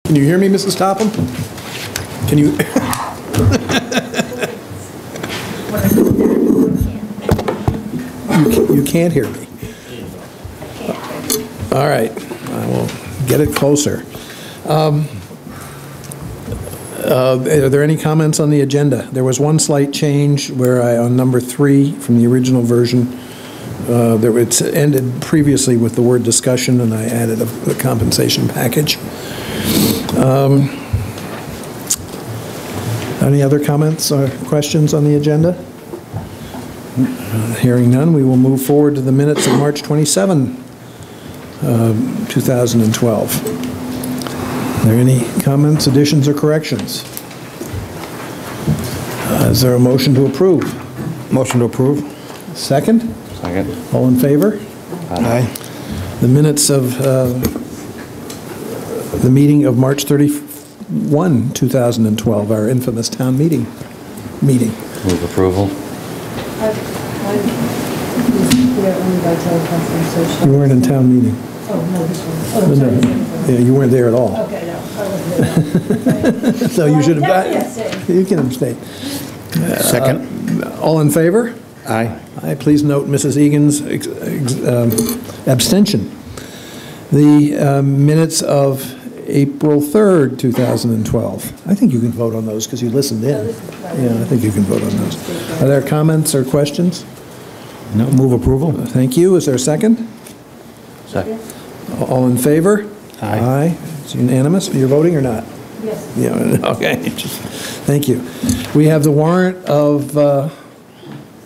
Can you hear me, Mrs. Topham? Can you? You can't hear me. All right, I will get it closer. Are there any comments on the agenda? There was one slight change where on number 3 from the original version, it's ended previously with the word discussion, and I added a compensation package. Any other comments or questions on the agenda? Hearing none, we will move forward to the minutes of March 27, 2012. Are there any comments, additions, or corrections? Is there a motion to approve? Motion to approve. Second? Second. All in favor? Aye. The minutes of the meeting of March 31, 2012, our infamous town meeting. Move approval. You weren't in town meeting. Oh, no, this one. Oh, sorry. Yeah, you weren't there at all. Okay, no, I wasn't there. So you should have, Yes. you can abstain. Second. All in favor? Aye. Aye. Please note Mrs. Egan's abstention. The minutes of April 3rd, 2012. I think you can vote on those because you listened in. Yeah, I think you can vote on those. Are there comments or questions? No. Move approval. Thank you. Is there a second? Second. All in favor? Aye. Aye. It's unanimous. You're voting or not? Yes. Yeah, okay. Thank you. We have the warrant of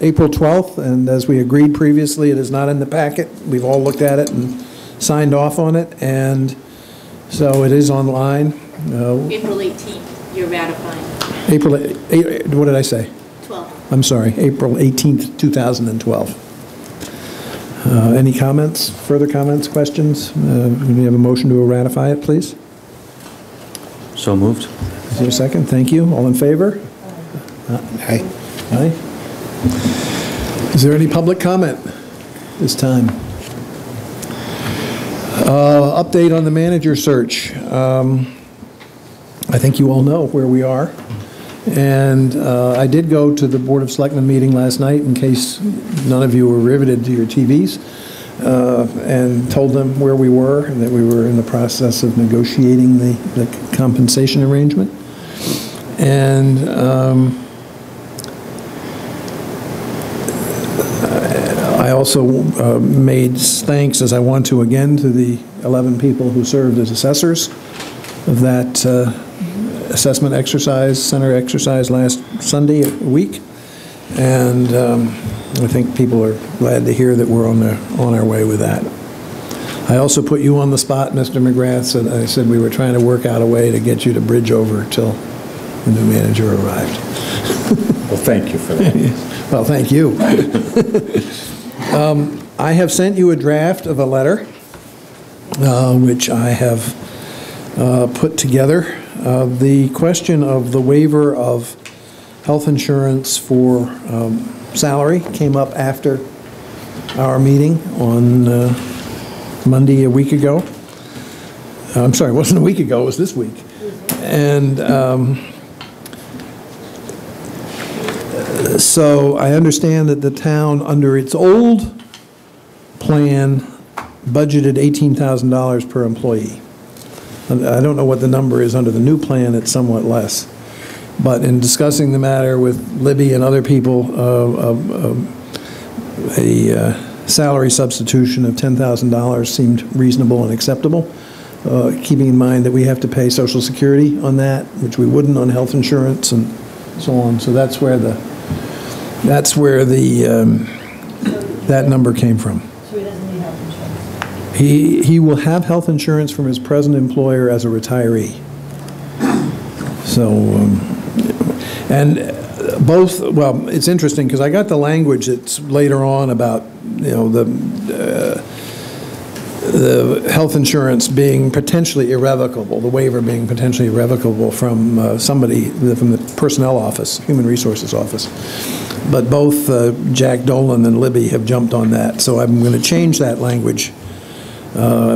April 12th, and as we agreed previously, it is not in the packet. We've all looked at it and signed off on it, and so it is online. April 18th, you're ratifying. April, what did I say? 12th. I'm sorry, April 18th, 2012. Any comments, further comments, questions? We have a motion to ratify it, please. So moved. Is there a second? Thank you. All in favor? Aye. Aye. Is there any public comment this time? Update on the manager search. I think you all know where we are. And I did go to the Board of Selectmen meeting last night in case none of you were riveted to your TVs, and told them where we were and that we were in the process of negotiating the compensation arrangement. And I also made thanks, as I want to again, to the 11 people who served as assessors of that assessment exercise, center exercise last Sunday week, and I think people are glad to hear that we're on our way with that. I also put you on the spot, Mr. McGrath. I said we were trying to work out a way to get you to bridge over till the new manager arrived. Well, thank you for that. Well, thank you. I have sent you a draft of a letter, which I have put together. The question of the waiver of health insurance for salary came up after our meeting on Monday a week ago. I'm sorry, it wasn't a week ago, it was this week. And so I understand that the town, under its old plan, budgeted $18,000 per employee. I don't know what the number is under the new plan, it's somewhat less. But in discussing the matter with Libby and other people, a salary substitution of $10,000 seemed reasonable and acceptable, keeping in mind that we have to pay Social Security on that, which we wouldn't on health insurance and so on. So that's where that number came from. So he doesn't need health insurance? He will have health insurance from his present employer as a retiree. So, and both, well, it's interesting because I got the language that's later on about, the health insurance being potentially irrevocable, the waiver being potentially irrevocable from somebody, from the personnel office, human resources office. But both Jack Dolan and Libby have jumped on that. So I'm going to change that language,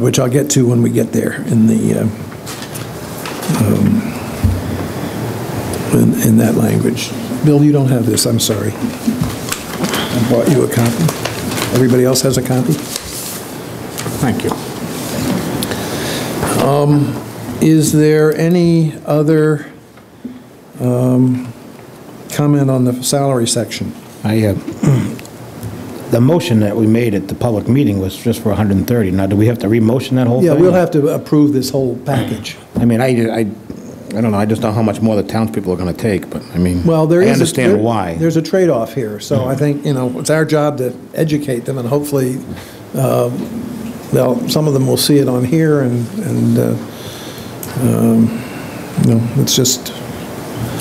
which I'll get to when we get there in the in that language. Bill, you don't have this, I'm sorry. I brought you a copy. Everybody else has a copy? Thank you. Is there any other comment on the salary section? The motion that we made at the public meeting was just for 130. Now, do we have to re-motion that whole thing? Yeah, we'll have to approve this whole package. I mean, I don't know, I just don't know how much more the townspeople are going to take, but, I mean, Well, I understand why. There's a trade-off here, so I think, it's our job to educate them, and hopefully, some of them will see it on here, and it's just...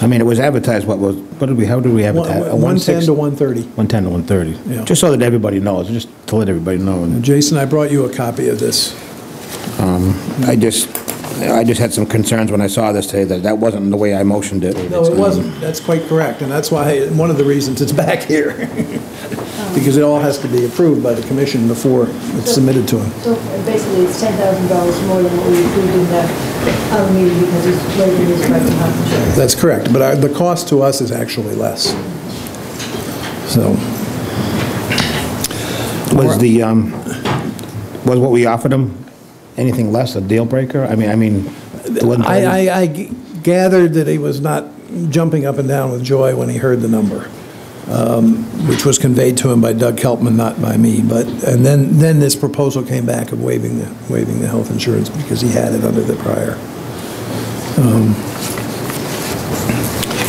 I mean, it was advertised, how did we advertise? 110 to 130. 110 to 130. Yeah. Just so that everybody knows, just to let everybody know. And Jason, I brought you a copy of this. I just had some concerns when I saw this today, that wasn't the way I motioned it. No, it wasn't. That's quite correct, and that's why, one of the reasons it's back here, because it all has to be approved by the commission before it's submitted to them. So basically, it's $10,000 more than what we approved in that other meeting because he's waiving his right to health insurance. That's correct, but the cost to us is actually less. So, Was what we offered them anything less a deal breaker? I mean, I gathered that he was not jumping up and down with joy when he heard the number, which was conveyed to him by Doug Keltman, not by me. And then this proposal came back of waiving the health insurance because he had it under the prior.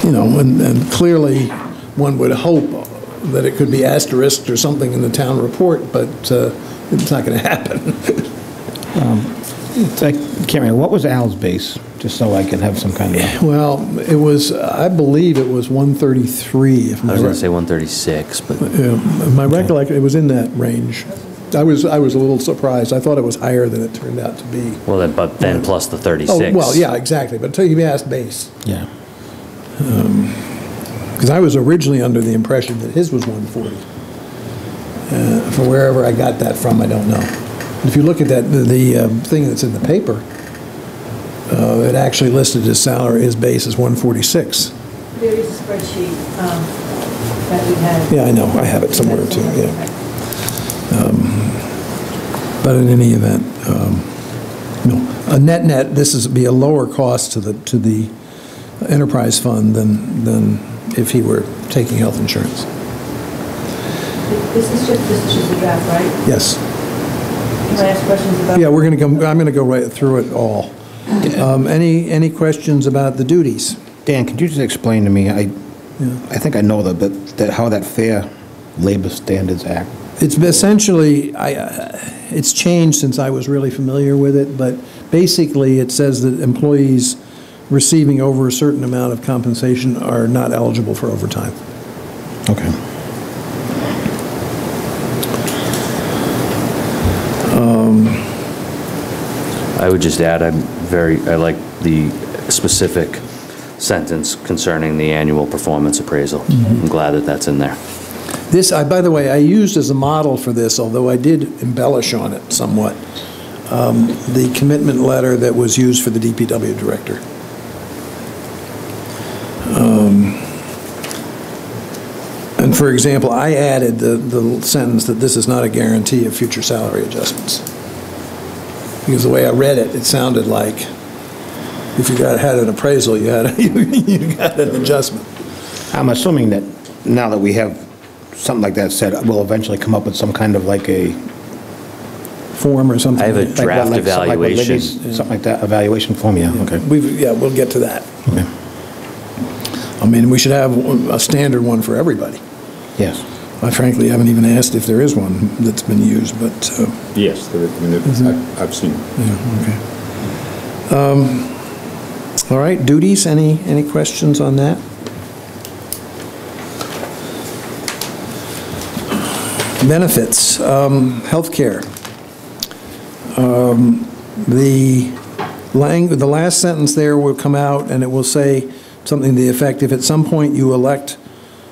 And clearly one would hope that it could be asterisked or something in the town report, but it's not going to happen. I can't remember, what was Al's base, just so I can have some kind of... Well, it was, I believe it was 133. I was going to say 136, but... My recollection, it was in that range. I was a little surprised. I thought it was higher than it turned out to be. Well, then plus the 36. Oh, well, yeah, exactly, but until you asked base. Yeah. Because I was originally under the impression that his was 140. For wherever I got that from, I don't know. If you look at that, the thing that's in the paper, it actually listed his salary, his base as 146. There is a spreadsheet that we had. Yeah, I know, I have it somewhere too, yeah. But in any event, no. A net, this is be a lower cost to the enterprise fund than if he were taking health insurance. This is just a draft, right? Yes. Can I ask questions about? Yeah, I'm going to go right through it all. Any questions about the duties? Dan, could you just explain to me, I think I know that how that Fair Labor Standards Act... It's essentially, it's changed since I was really familiar with it, but basically it says that employees receiving over a certain amount of compensation are not eligible for overtime. Okay. I would just add, I like the specific sentence concerning the annual performance appraisal. I'm glad that that's in there. This, by the way, I used as a model for this, although I did embellish on it somewhat, the commitment letter that was used for the DPW director. And for example, I added the sentence that this is not a guarantee of future salary adjustments. Because the way I read it, it sounded like if you had an appraisal, you got an adjustment. I'm assuming that now that we have something like that said, we'll eventually come up with some kind of like a... form or something. I have a draft evaluation. Something like that, evaluation form, yeah, okay. We'll get to that. Okay. I mean, we should have a standard one for everybody. Yes. I frankly haven't even asked if there is one that's been used, but... Yes, I've seen it. Yeah, okay. All right, duties, any questions on that? Benefits, healthcare. The last sentence there will come out and it will say something to the effect, if at some point you elect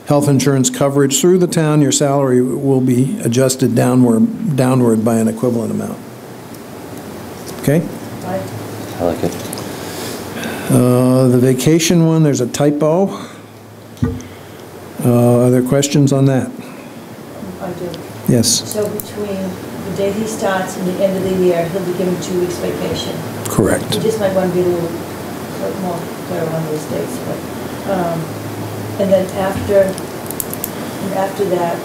health insurance coverage through the town, your salary will be adjusted downward by an equivalent amount. Okay? I like it. The vacation one, there's a typo. Are there questions on that? I do. Yes, So between the day he starts and the end of the year, he'll be given 2 weeks vacation. correct. You just might want to be a little more clear on those dates, but, and then after that,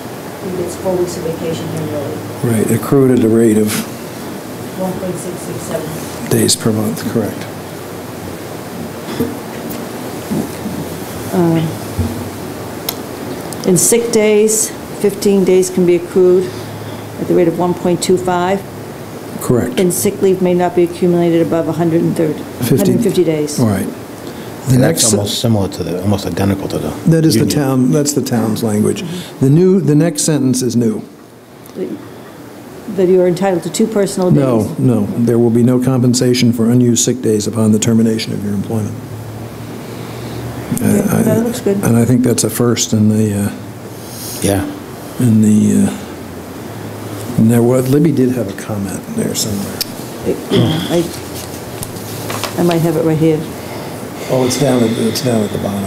he gets 4 weeks of vacation annually, Right, accrued at a rate of 1.667. days per month, correct. In sick days, 15 days can be accrued at the rate of 1.25. Correct. And sick leave may not be accumulated above 150 days. All right. The And that's next, almost similar to the, almost identical to the. that is the union. town, that's the town's language. The next sentence is new. That you are entitled to 2 personal days. No, there will be no compensation for unused sick days upon the termination of your employment. Yeah, that looks good. And I think that's a first in the, Yeah. and there was, Libby did have a comment there somewhere. I might have it right here. Oh, it's down at the bottom.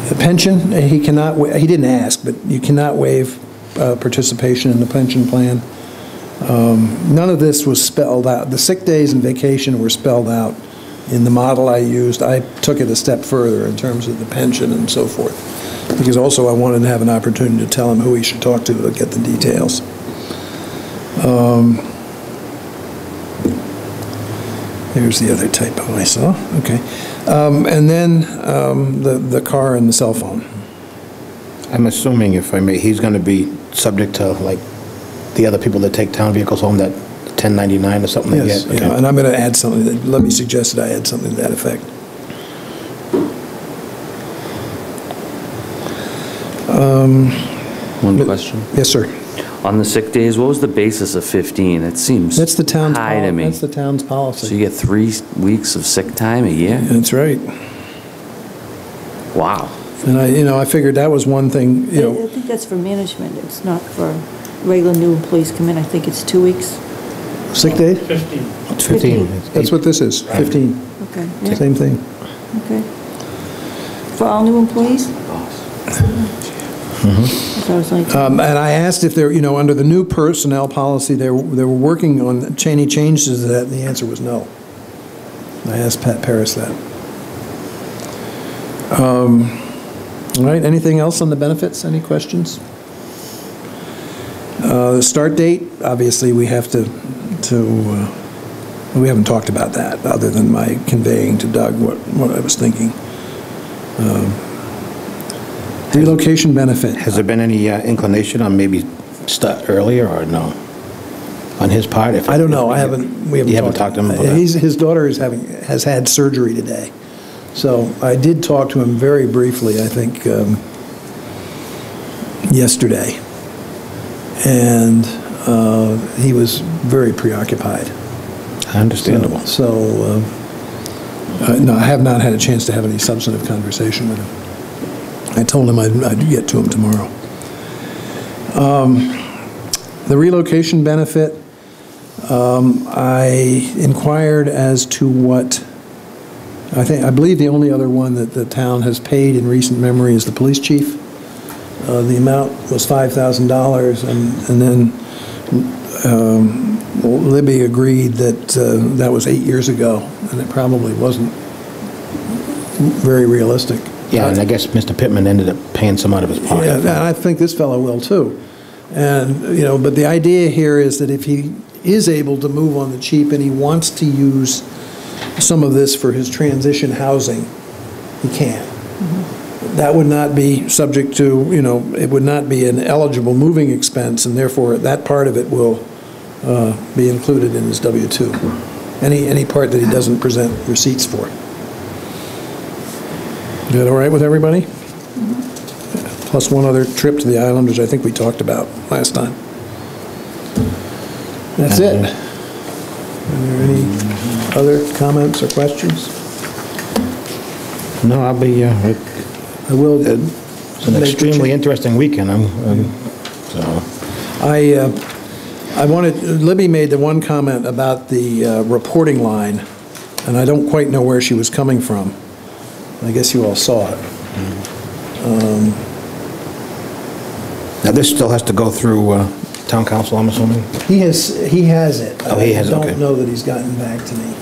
The pension, he cannot, he didn't ask, but you cannot waive participation in the pension plan. None of this was spelled out. The sick days and vacation were spelled out in the model I used. I took it a step further in terms of the pension and so forth, because also I wanted to have an opportunity to tell him who he should talk to get the details. There's the other typo I saw, okay. And then the car and the cell phone. I'm assuming, if I may, he's going to be subject to, like, the other people that take town vehicles home, that 1099 or something like Yes, that? yeah, and I'm going to add something, let me suggest that I add something to that effect. One question. Yes, sir. On the sick days, what was the basis of 15? It seems That's the town's, high to me. that's the town's So policy. you get 3 weeks of sick time a year? That's right. Wow. And I figured that was one thing, I think that's for management. It's not for regular new employees come in. I think it's 2 weeks. sick day? It's 15. That's what this is, 15, Okay, yeah, same thing. okay. For all new employees? I thought it was only 2. And I asked if they're, under the new personnel policy, they were working on any changes to that, and the answer was no. I asked Pat Paris that. All right, anything else on the benefits? Any questions? The start date, obviously, we have we haven't talked about that, other than my conveying to Doug what I was thinking. Relocation benefit. Has there been any inclination on maybe start earlier, or no? On his part? I don't know, we haven't You haven't talked to him about that? His daughter has had surgery today. So I did talk to him very briefly, I think, yesterday. And he was very preoccupied. Understandable. So, no, I have not had a chance to have any substantive conversation with him. I told him I'd get to him tomorrow. The relocation benefit, I inquired as to what, I believe the only other one that the town has paid in recent memory is the police chief. The amount was $5,000, and then Libby agreed that that was 8 years ago, and it probably wasn't very realistic. Yeah, and I guess Mr. Pittman ended up paying some out of his pocket. Yeah, and I think this fellow will too. And, but the idea here is that if he is able to move on the cheap and he wants to use some of this for his transition housing, he can. Mm-hmm. That would not be subject to, it would not be an eligible moving expense, and therefore that part of it will be included in his W-2. Any part that he doesn't present receipts for. Is that all right with everybody? Mm-hmm. Plus one other trip to the island, which I think we talked about last time. That's it. Are there any other comments or questions? No, I'll be, I will. it's an extremely interesting weekend. So. Libby made the one comment about the reporting line, and I don't quite know where she was coming from. I guess you all saw it. Now, this still has to go through town council, I'm assuming? He has it. Oh, he has it, I okay. don't know that he's gotten back to me.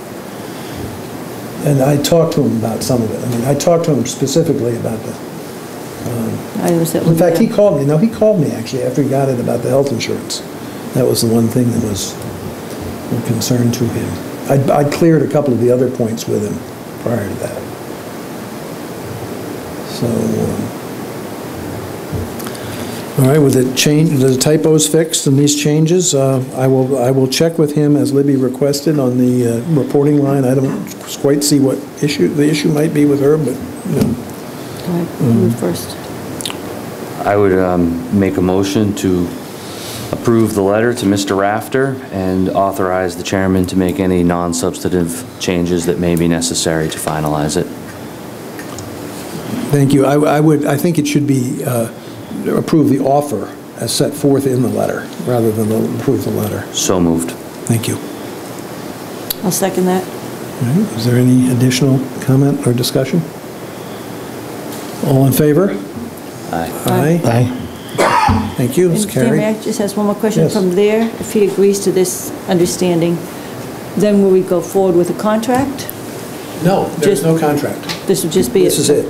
And I talked to him about some of it. I mean, I talked to him specifically about the, in fact, he called me. No, he called me actually after he got it about the health insurance. That was the one thing that was a concern to him. I cleared a couple of the other points with him prior to that. So, all right, with the typos fixed and these changes, I will check with him as Libby requested on the reporting line. I don't quite see what the issue might be with her, but, you know. Go ahead, you first. I would make a motion to approve the letter to Mr. Rafter and authorize the chairman to make any non-substantive changes that may be necessary to finalize it. Thank you. I think it should be approve the offer as set forth in the letter, rather than approve the letter. So moved. Thank you. I'll second that. All right. Is there any additional comment or discussion? All in favor? Aye. Aye. Aye. Thank you. It's And Dan, may carried. I just ask one more question? Yes. From there, if he agrees to this understanding, then will we go forward with a contract? No, there's Just- no contract. This would just be... This is it.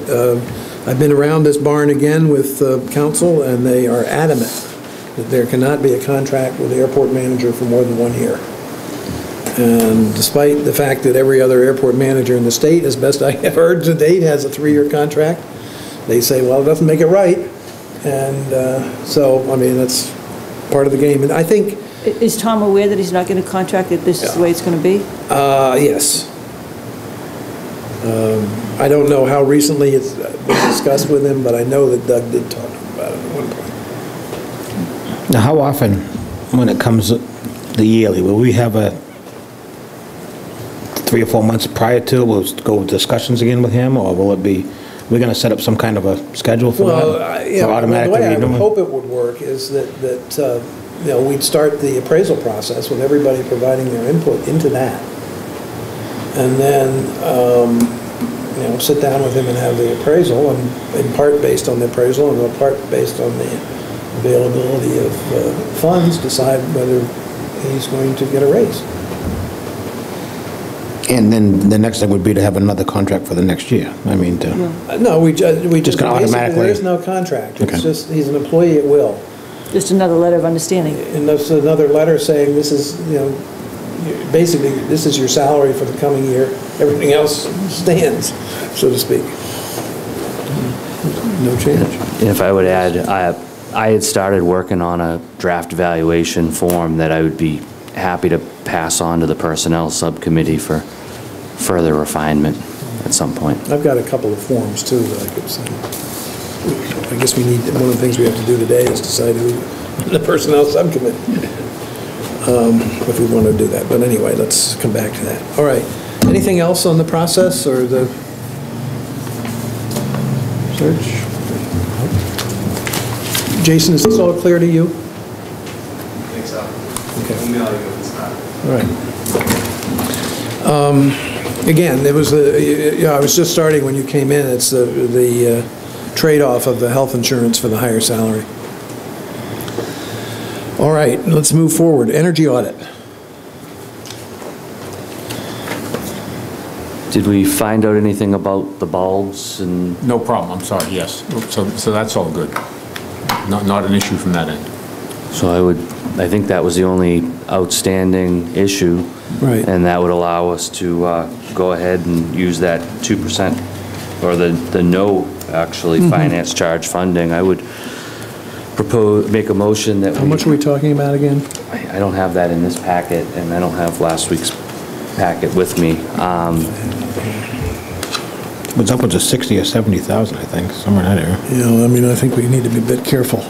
I've been around this barn again with council, and they are adamant that there cannot be a contract with the airport manager for more than 1 year. And despite the fact that every other airport manager in the state, as best I have heard to date, has a 3-year contract, they say, well, it doesn't make it right. And so, I mean, that's part of the game. And I think... Is Tom aware that he's not going to contract, that this is the way it's going to be? Yes. I don't know how recently it's been discussed with him, but I know that Doug did talk to him about it at one point. Now, how often, when it comes the yearly, will we have a 3 or 4 months prior to, we'll go with discussions again with him, or will it be, we're going to set up some kind of a schedule for that? Yeah, For automatic the way I would renewal? hope it would work is that you know, we'd start the appraisal process with everybody providing their input into that. And then, you know, sit down with him and have the appraisal, and in part based on the appraisal and in part based on the availability of funds, decide whether he's going to get a raise. And then the next thing would be to have another contract for the next year. I mean, No, we just gonna basically, automatically- there is no contract. It's Okay. just, he's an employee at will. Just another letter of understanding. And that's another letter saying this is, you know, basically, this is your salary for the coming year. Everything else stands, so to speak. No change. And if I would add, I had started working on a draft evaluation form that I would be happy to pass on to the personnel subcommittee for further refinement at some point. I've got a couple of forms too that I could send. I guess we need, one of the things we have to do today is decide who, the personnel subcommittee, if we want to do that. But anyway, let's come back to that. All right. Anything else on the process or the search? Jason, is this all clear to you? I think so. Okay. Email you if it's not. All right. Again, there was I was just starting when you came in. It's the trade-off of the health insurance for the higher salary. All right, let's move forward. Energy audit. Did we find out anything about the bulbs and? No problem, I'm sorry, yes. So that's all good. Not an issue from that end. So I think that was the only outstanding issue. Right. And that would allow us to go ahead and use that 2%, or the no, actually, finance charge funding. I would make a motion that How much are we talking about again? I don't have that in this packet, and I don't have last week's packet with me. it was upwards of 60 or 70,000, I think, somewhere in that area. You know, I mean, I think we need to be a bit careful.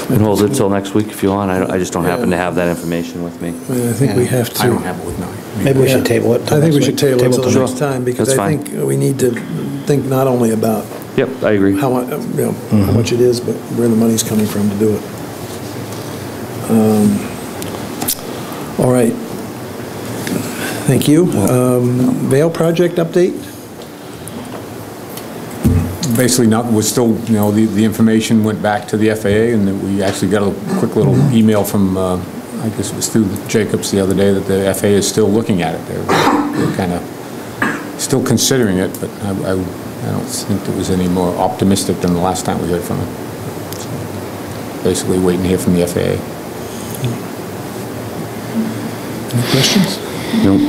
And hold it till next week if you want. I just don't happen to have that information with me. I mean, I think we have to. I don't have it with me. Maybe we should table it till I think we next should week. table it till Sure. next time, because That's I fine. think we need to think not only about Yep, I agree. how much, you know, how much it is, but where the money's coming from to do it. All right. Thank you. Vale project update? Basically, we're still, the information went back to the FAA, and then we actually got a quick little email from, I guess it was through Jacobs the other day, that the FAA is still looking at it. They're kind of still considering it, but I don't think it was any more optimistic than the last time we heard from it. So basically waiting to hear from the FAA. Any questions? Nope.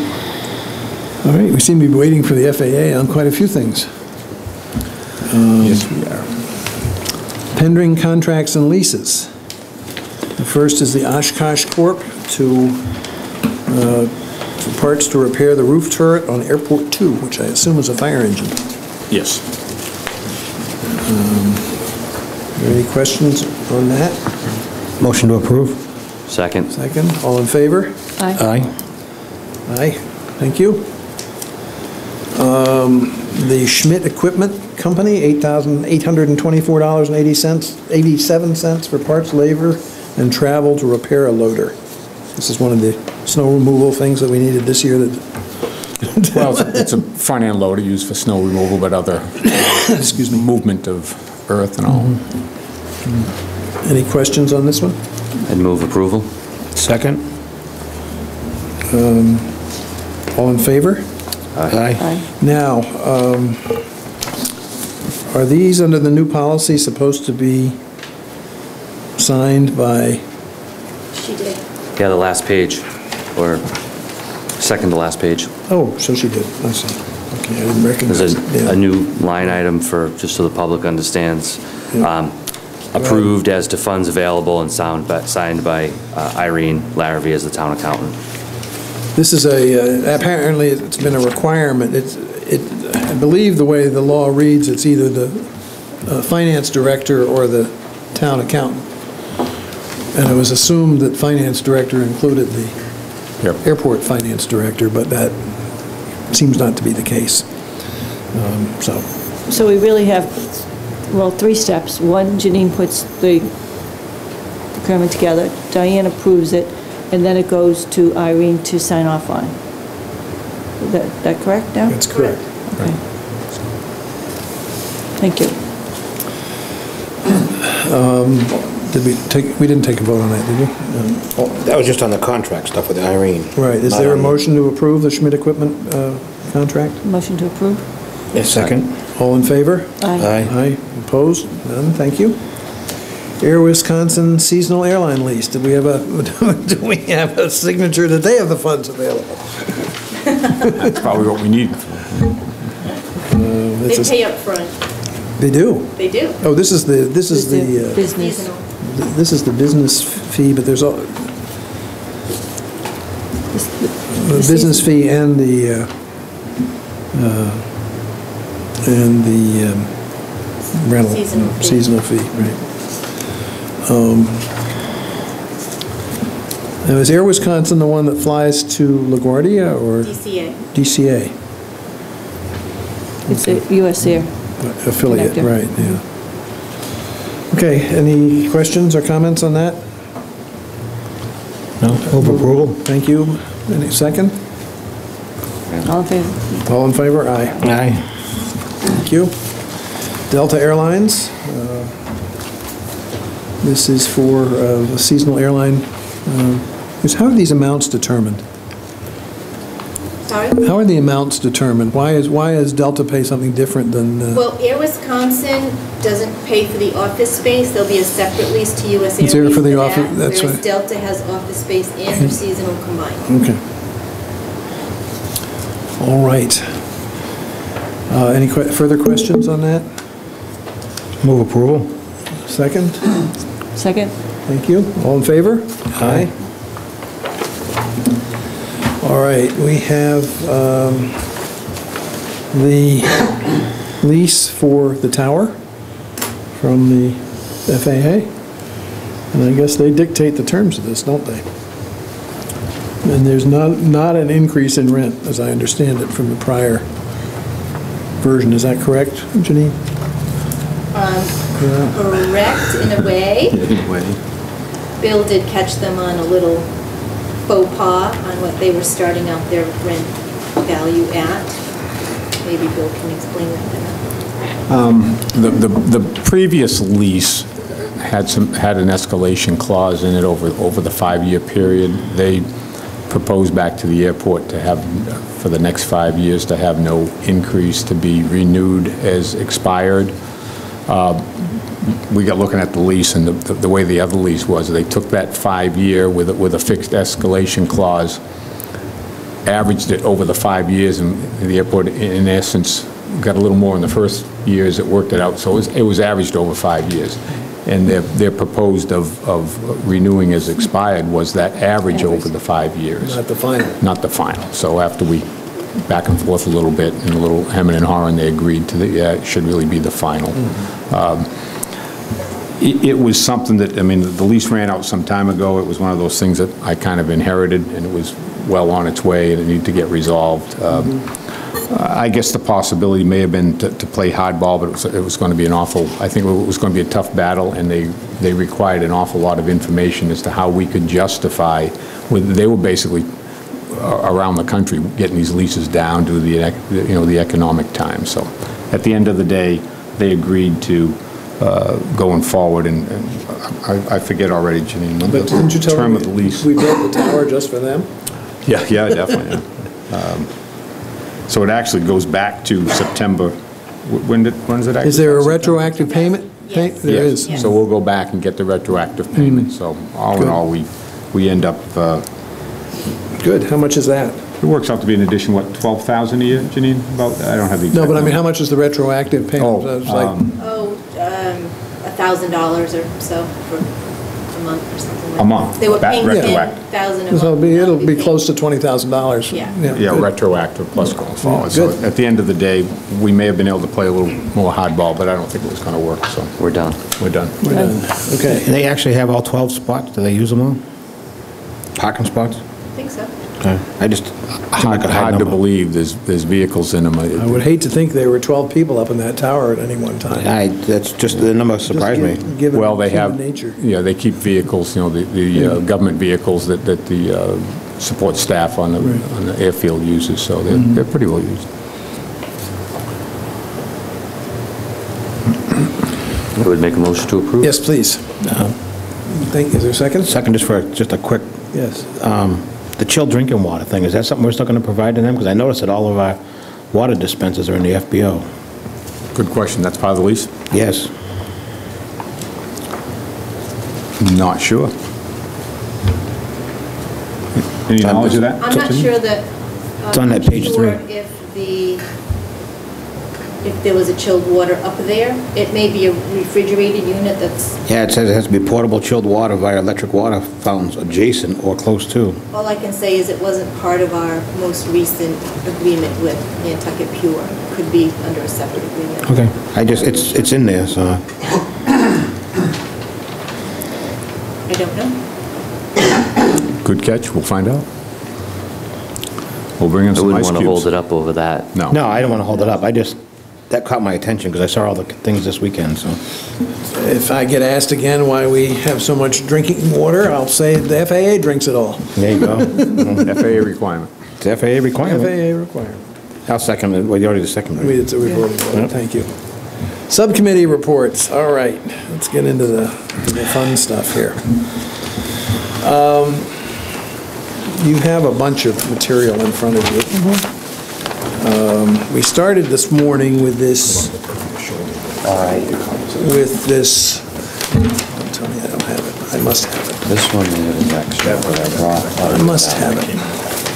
All right, we seem to be waiting for the FAA on quite a few things. Yes, we are. Pending contracts and leases. The first is the Oshkosh Corp. For parts to repair the roof turret on Airport 2, which I assume is a fire engine. Yes. Are there any questions on that? Motion to approve? Second. Second, all in favor? Aye. Aye. Aye, thank you. The Schmidt Equipment Company, $8,824.87 for parts, labor, and travel to repair a loader. This is one of the snow removal things that we needed this year that... Well, it's a front-end loader used for snow removal, but other Excuse me. movement of earth and all. Any questions on this one? I'd move approval. Second? All in favor? Aye. Aye. Now, are these under the new policy supposed to be signed by, She did. Yeah, the last page, or second to last page. oh, so she did, I see. Okay, I didn't recognize There's it. a Yeah. new line item for, just so the public understands, Yeah. approved as to funds available and signed by Irene Larrabee as the town accountant. This is apparently it's been a requirement. I believe the way the law reads, it's either the finance director or the town accountant. And it was assumed that finance director included the Yep. airport finance director, but that seems not to be the case. So we really have, well, 3 steps. One, Janine puts the procurement together, Diane approves it, and then it goes to Irene to sign off on. Is that correct now? That's correct. Okay. Thank you. We didn't take a vote on that, did we? That was just on the contract stuff with Irene. Right, is there a motion to approve the Schmidt Equipment contract? Motion to approve? Yes, second? All in favor? Aye. Aye, opposed? None, thank you. Air Wisconsin seasonal airline lease, do we have a signature that they have the funds available? That's probably what we need. They pay up front. They do? They do. Oh, this is the Business. this is the business fee, but there's all, the business fee and the rental. Seasonal fee. Right. Now, is Air Wisconsin the one that flies to LaGuardia or DCA. DCA? It's a US Air. Affiliate, Connector. right, yeah. Okay, any questions or comments on that? No, move approval? Thank you. Any second? All in favor? All in favor? Aye. Aye. Thank you. Delta Airlines. This is for the seasonal airline. How are these amounts determined? Sorry? How are the amounts determined? Why is Delta pay something different than? Well, Air Wisconsin doesn't pay for the office space. There'll be a separate lease to US Air. It's there for the that, office- that's whereas right. Delta has office space and their seasonal combined. Okay. All right. Any further questions on that? Move approval? Second? Second? Thank you. All in favor? Aye. All right, we have the lease for the tower from the FAA. And I guess they dictate the terms of this, don't they? And there's not an increase in rent, as I understand it, from the prior version. Is that correct, Janine? Correct, in a way. Anyway, Bill did catch them on a little faux pas on what they were starting out their rent value at. Maybe Bill can explain that better. The previous lease had an escalation clause in it over the 5-year period. They proposed back to the airport to have, for the next 5 years, to have no increase, to be renewed as expired. We got looking at the lease, and the way the other lease was, they took that 5-year with a fixed escalation clause, averaged it over the 5 years, and the airport, in essence, got a little more in the first years. It worked it out, so it was averaged over 5 years. And their proposed of renewing as expired was that average over the 5 years. Not the final. Not the final. So after we back and forth a little bit and a little hemming and hawing, they agreed to yeah, it should really be the final. It was something that, I mean, the lease ran out some time ago. It was one of those things that I kind of inherited, and it was well on its way, and it needed to get resolved. I guess the possibility may have been to play hardball, but it was going to be an awful, I think it was going to be a tough battle, and they required an awful lot of information as to how we could justify, they were basically around the country getting these leases down due to the economic time. So at the end of the day, they agreed to going forward, and I forget already, Janine, But didn't you tell term me of the lease. we built the tower just for them? Yeah, definitely. Yeah. So it actually goes back to September. When is it actually? Is there a retroactive payment? Yes. There Yes. is. So we'll go back and get the retroactive payment. So all in all, we end up, Good. How much is that? it works out to be an addition, what, 12,000 a year, Janine? About, I don't have the exact No, but I mean, number. how much is the retroactive payment? Oh, It's like- $1,000 or so for a month or something like that. A month. They were Back paying retroactive. $10,000 a month. So now it'll be paying- close to $20,000. Yeah. Yeah, good. retroactive plus going forward. So good. at the end of the day, we may have been able to play a little more hardball, but I don't think it was going to work, so We're done. we're done. We're done. Okay. And they actually have all 12 spots? Do they use them all? Parking spots? I think so. Okay. I just, Hard to believe there's vehicles in them. I would hate to think there were 12 people up in that tower at any one time. That's just, the number surprised me. Given Well, they human have, nature. yeah, they keep vehicles, the government vehicles that the support staff on the airfield uses, so they're pretty well used. I would make a motion to approve. Yes, please. Is there a second? Second, just a quick, Yes. the chilled drinking water thing, is that something we're still going to provide to them? Because I noticed that all of our water dispensers are in the FBO. Good question. That's part of the lease? Yes. Not sure. Any knowledge of that? I'm not sure that. It's on that page I'm not 3. sure if there was a chilled water up there. It may be a refrigerated unit that's, Yeah, it says it has to be portable chilled water via electric water fountains adjacent or close to. all I can say is it wasn't part of our most recent agreement with Nantucket Pure. Could be under a separate agreement. Okay. It's in there, so. I don't know. Good catch. We'll find out. We'll bring in I some wouldn't ice want to cubes. hold it up over that. No. No, I don't want to hold it up. That caught my attention because I saw all the things this weekend, so. If I get asked again why we have so much drinking water, I'll say the FAA drinks it all. There you go. FAA requirement. It's FAA requirement. FAA requirement. I'll second it. Well, you already seconded it. We've already voted, thank you. Subcommittee reports, all right, let's get into the fun stuff here. You have a bunch of material in front of you. We started this morning with this, don't tell me I don't have it, I must have it. This one is extra, but I brought. I must have it.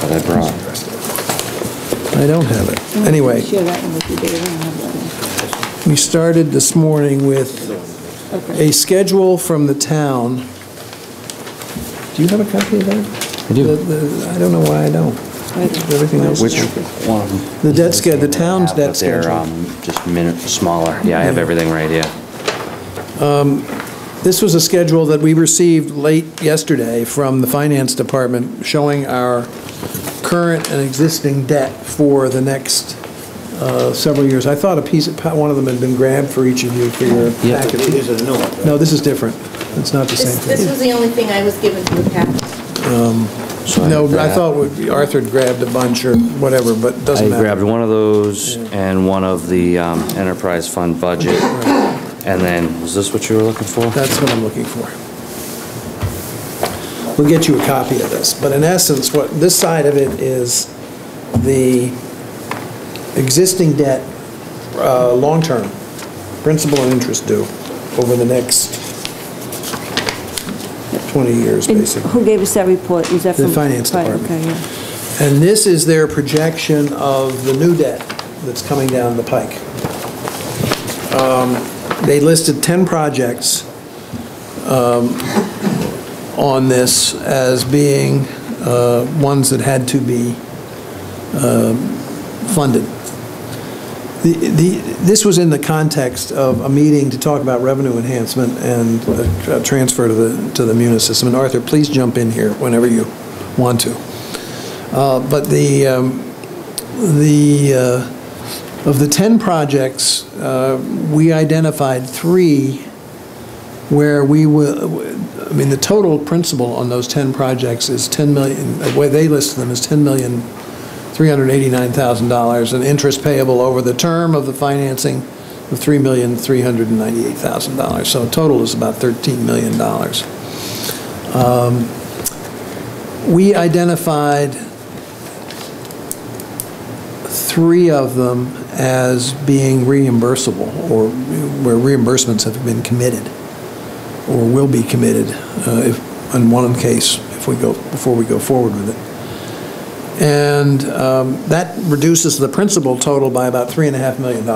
But I brought. I don't have it. Anyway, Share that one with you, Dave. I don't have that one. we started this morning with Okay. a schedule from the town. Do you have a copy of that? I do. I don't know why I don't. Everything else Which is... one? The debt schedule, the town's Yeah, debt but they're, schedule. just smaller. Yeah, I have everything right here. This was a schedule that we received late yesterday from the Finance Department showing our current and existing debt for the next several years. I thought one of them had been grabbed for each of you for your packet. These are the new ones. No, this is different. It's not the same This thing. was the only thing I was given to the packet. So No, have I that. thought Arthur had grabbed a bunch or whatever, but it doesn't I matter. grabbed one of those and one of the enterprise fund budget. And then, was this what you were looking for? That's what I'm looking for. We'll get you a copy of this, but in essence, what this side of it is the existing debt, long-term, principal and interest due over the next 20 years, And basically. who gave us that report? Was that The from? finance Right, department. Okay, yeah. And this is their projection of the new debt that's coming down the pike. They listed 10 projects on this as being ones that had to be funded. This was in the context of a meeting to talk about revenue enhancement and a transfer to the Munis system. And Arthur, please jump in here whenever you want to. But of the 10 projects, we identified 3 where we will, I mean, the total principal on those 10 projects is $10 million, the way they listed them is $10,389,000, and interest payable over the term of the financing of $3,398,000. So total is about $13 million. We identified 3 of them as being reimbursable, or where reimbursements have been committed or will be committed if, in one case, before we go forward with it. And that reduces the principal total by about $3.5 million.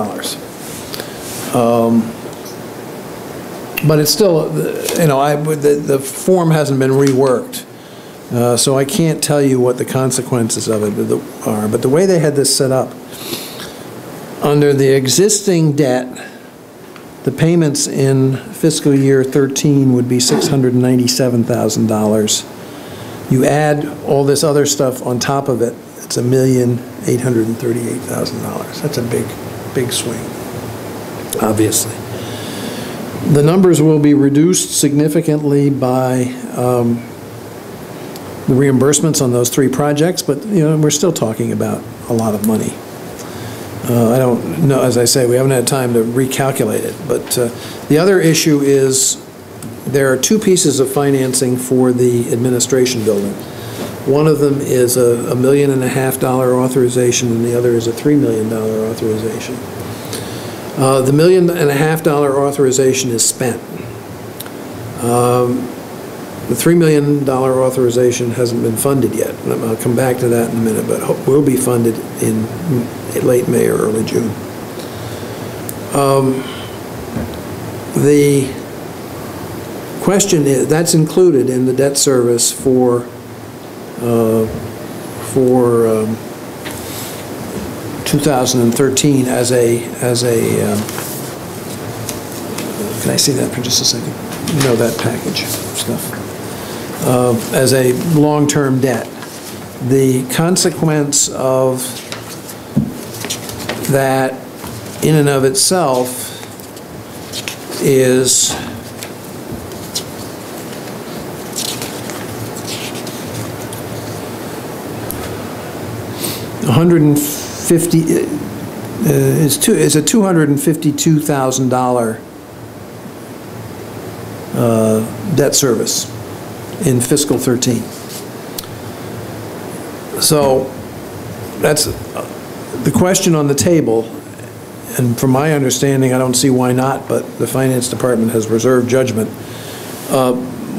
But it's still, you know, the form hasn't been reworked. So I can't tell you what the consequences of it are. But the way they had this set up, under the existing debt, the payments in fiscal year 13 would be $697,000. You add all this other stuff on top of it, it's $1,838,000. That's a big swing, obviously. The numbers will be reduced significantly by the reimbursements on those 3 projects, but you know, we're still talking about a lot of money. I don't know, as I say, we haven't had time to recalculate it, but the other issue is there are 2 pieces of financing for the administration building. One of them is a $1.5 million authorization, and the other is a $3 million authorization. The $1.5 million authorization is spent. The $3 million authorization hasn't been funded yet, and I'll come back to that in a minute, but will be funded in late May or early June. The question is, that's included in the debt service for 2013 as a can I see that for just a second? You know, that package stuff. As a long-term debt. The consequence of that in and of itself is is a $252,000 debt service in fiscal 13. So that's the question on the table, and from my understanding, I don't see why not, but the finance department has reserved judgment,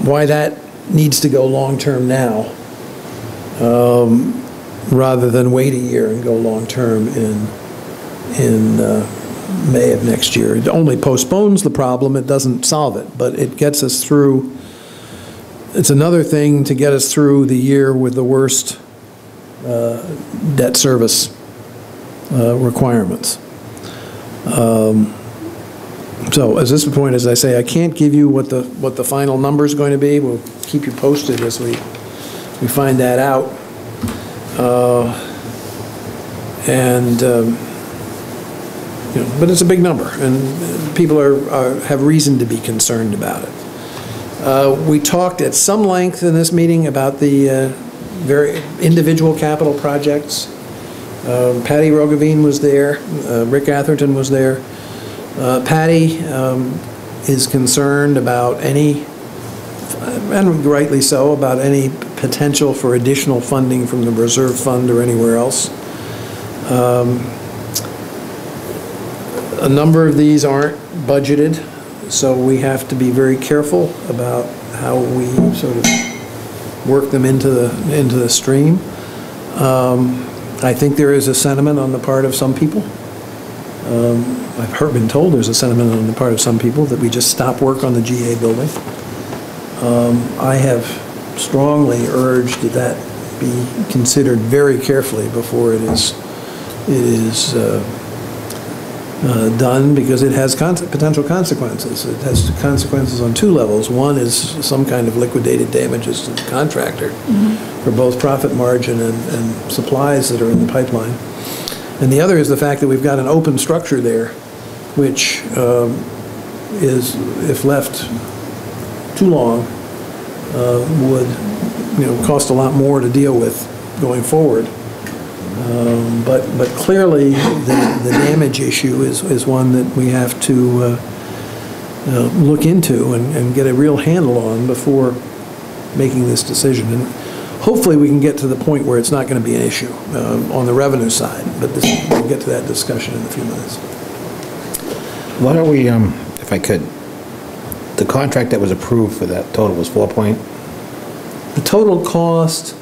why that needs to go long-term now rather than wait a year and go long-term in May of next year. It only postpones the problem, it doesn't solve it, but it gets us through. It's another thing to get us through the year with the worst debt service requirements. So at this point, as I say, I can't give you what the final number is going to be. We'll keep you posted as we find that out. You know, but it's a big number, and people have reason to be concerned about it. We talked at some length in this meeting about the very individual capital projects. Patty Roggeveen was there, Rick Atherton was there. Patty is concerned about any, and rightly so, about any potential for additional funding from the reserve fund or anywhere else. A number of these aren't budgeted, so we have to be very careful about how we sort of work them into the stream. I think there is a sentiment on the part of some people. I've been told there's a sentiment on the part of some people that we just stop work on the GA building. I have strongly urged that that be considered very carefully before it is done, because it has potential consequences. It has consequences on two levels. One is some kind of liquidated damages to the contractor for both profit margin and supplies that are in the pipeline. And the other is the fact that we've got an open structure there, which is, if left too long, would cost a lot more to deal with going forward. But clearly the damage issue is one that we have to look into and get a real handle on before making this decision. And hopefully we can get to the point where it's not going to be an issue on the revenue side, but we'll get to that discussion in a few minutes. What are we, if I could, the contract that was approved for that total was 4 point? The total cost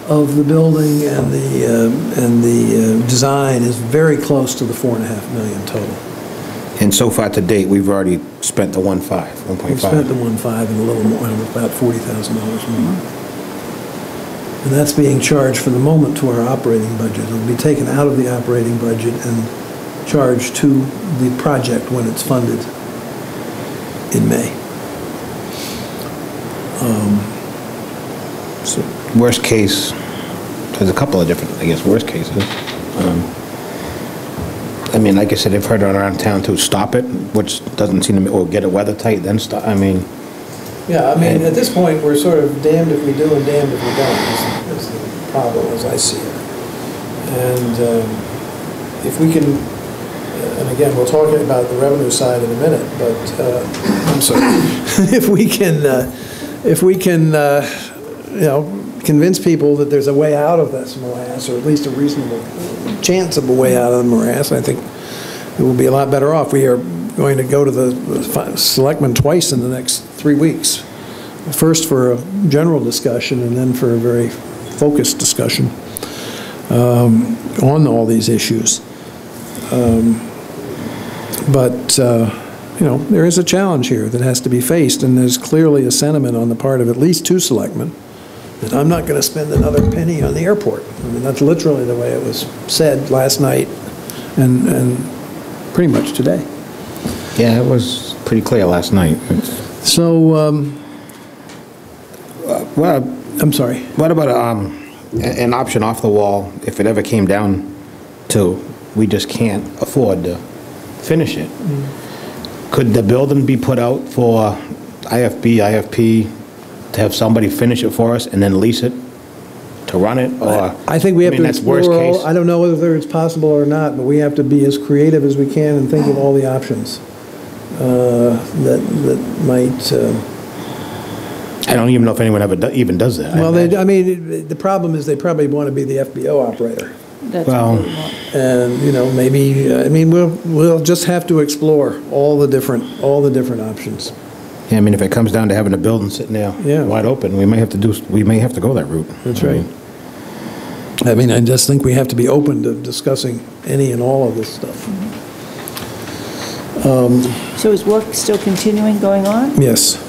of the building and the design is very close to the $4.5 million total. And so far to date, we've already spent the 1.5. We've spent the 1.5 and a little more, about $40,000 more. And that's being charged for the moment to our operating budget. It'll be taken out of the operating budget and charged to the project when it's funded in May. So worst case, there's a couple of different, I guess, worst cases. I mean, like I said, I've heard around town to stop it, which doesn't seem to me, or get it weather tight, then stop. I mean. Yeah, I mean, at this point, we're sort of damned if we do and damned if we don't, is the problem as I see it. And if we can, and again, we'll talk about the revenue side in a minute, but I'm sorry, if we can, convince people that there's a way out of this morass, or at least a reasonable chance of a way out of the morass, I think it will be a lot better off. We are going to go to the selectmen twice in the next 3 weeks. First for a general discussion, and then for a very focused discussion on all these issues. But there is a challenge here that has to be faced, and there's clearly a sentiment on the part of at least 2 selectmen that I'm not going to spend another penny on the airport. I mean, that's literally the way it was said last night and pretty much today. Yeah, it was pretty clear last night. So, well, I'm sorry. What about an option off the wall if it ever came down to we just can't afford to finish it? Could the building be put out for IFP, to have somebody finish it for us and then lease it to run it? Or I think we have to that's worst explore case. I don't know whether it's possible or not, but we have to be as creative as we can and think of all the options that might. I don't even know if anyone ever even does that. Well, the problem is they probably want to be the FBO operator. That's Well, what they want. And maybe we'll just have to explore all the different options. yeah, I mean, if it comes down to having a building sitting there wide open, we may have to go that route. That's right. I mean, I just think we have to be open to discussing any and all of this stuff. So is work still continuing, going on? Yes.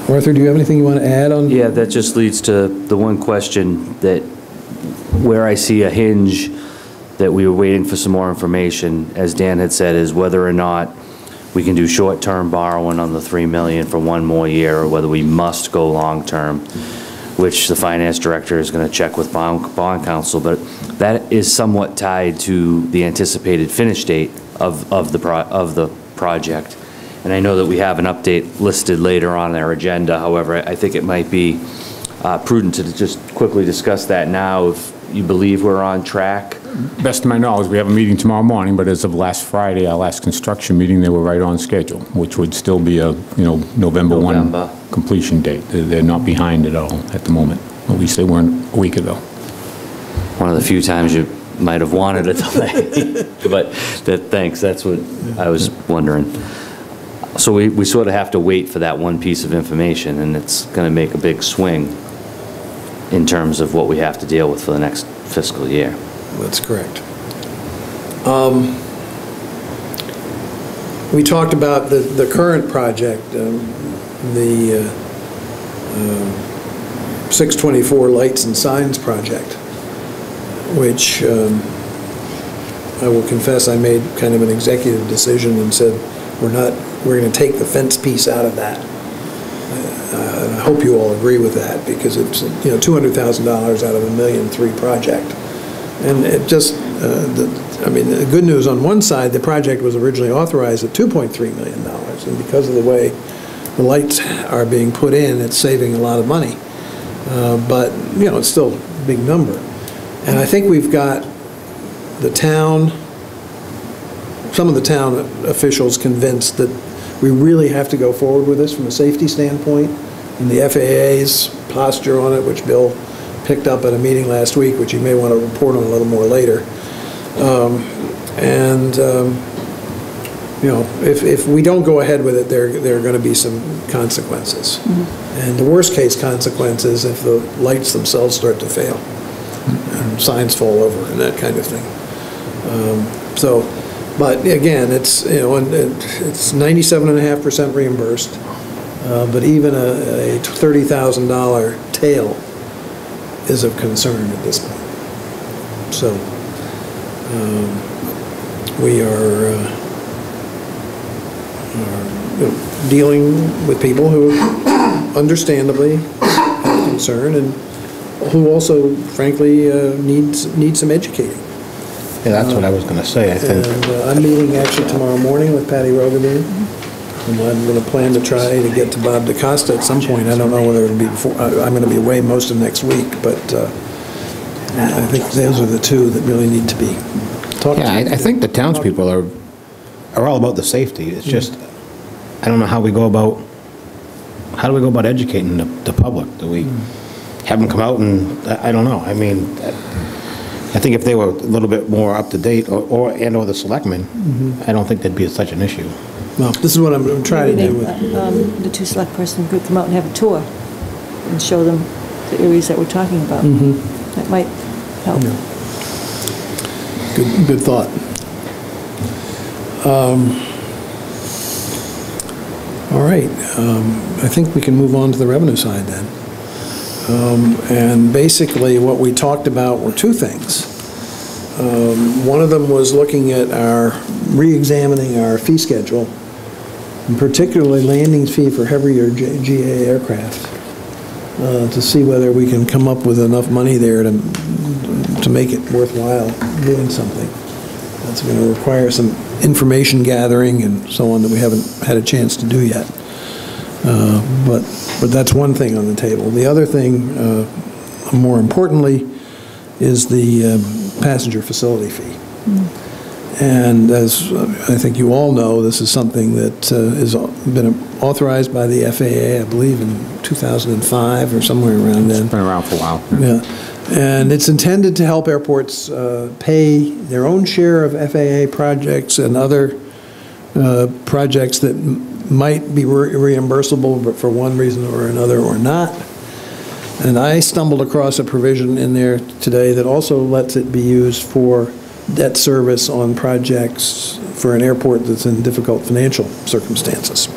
Arthur, do you have anything you want to add on? Yeah, that just leads to the one question that, where I see a hinge that we were waiting for some more information, as Dan had said, is whether or not we can do short-term borrowing on the $3 million for 1 more year, or whether we must go long-term, which the finance director is going to check with bond counsel, but that is somewhat tied to the anticipated finish date of the project. And I know that we have an update listed later on our agenda. However, I think it might be prudent to just quickly discuss that now, if you believe we're on track. Best of my knowledge, we have a meeting tomorrow morning, but as of last Friday, our last construction meeting, they were right on schedule, which would still be a, November 1 completion date. They're not behind at all at the moment. At least they weren't a week ago. One of the few times you might have wanted a delay. But thanks, that's what I was wondering. So we sort of have to wait for that one piece of information, and it's going to make a big swing in terms of what we have to deal with for the next fiscal year. That's correct. We talked about the current project, the 624 Lights and Signs project, which I will confess I made kind of an executive decision and said we're going to take the fence piece out of that. And I hope you all agree with that, because it's $200,000 out of a $1.3 million project. And it just, the good news on one side, the project was originally authorized at $2.3 million, and because of the way the lights are being put in, it's saving a lot of money. But, it's still a big number. And I think we've got the town, some of the town officials convinced that we really have to go forward with this from a safety standpoint, and the FAA's posture on it, which Bill picked up at a meeting last week, which you may want to report on a little more later. If we don't go ahead with it, there are going to be some consequences. Mm-hmm. And the worst case consequence is if the lights themselves start to fail, and signs fall over and that kind of thing. But again, it's it's 97.5% reimbursed, but even a $30,000 tail is of concern at this point. So we are dealing with people who understandably have concern, and who also, frankly, need some educating. Yeah, that's what I was going to say, I think. And I'm meeting actually tomorrow morning with Patty Rogadine, and I'm going to plan to try to get to Bob DaCosta at some point. I don't know whether it'll be before, I'm going to be away most of next week, but I think those are the two that really need to be talked to. Yeah, I think the townspeople are all about the safety. It's just, I don't know how do we go about educating the public? Do we have them come out and, I don't know. I mean, I think if they were a little bit more up to date, or the selectmen, I don't think there'd be such an issue. Well, this is what I'm trying to do with the two select person could come out and have a tour and show them the areas that we're talking about. That might help. Yeah. Good thought. All right, I think we can move on to the revenue side then. And basically what we talked about were two things. One of them was looking at re-examining our fee schedule, and particularly landing fee for heavier GA aircraft, to see whether we can come up with enough money there to make it worthwhile doing something. That's going to require some information gathering and so on that we haven't had a chance to do yet. But that's one thing on the table. The other thing, more importantly, is the passenger facility fee. And as I think you all know, this is something that has been authorized by the FAA, I believe in 2005 or somewhere around then. It's been around for a while. Yeah. And it's intended to help airports pay their own share of FAA projects and other projects that might be reimbursable, but for one reason or another or not. And I stumbled across a provision in there today that also lets it be used for debt service on projects for an airport that's in difficult financial circumstances.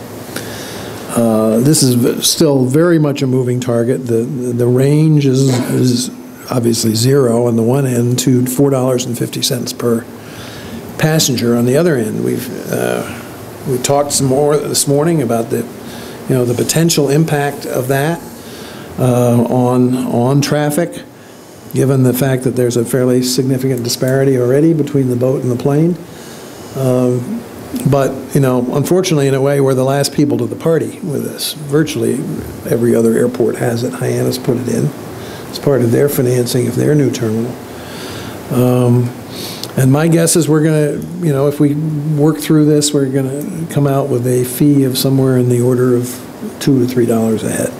This is still very much a moving target. The range is obviously zero on the one end to $4.50 per passenger on the other end. We talked some more this morning about the potential impact of that on traffic, given the fact that there's a fairly significant disparity already between the boat and the plane. But, unfortunately, in a way, we're the last people to the party with this. Virtually every other airport has it. Hyannis put it in. It's part of their financing of their new terminal. And my guess is we're going to, if we work through this, we're going to come out with a fee of somewhere in the order of $2 to $3 a head.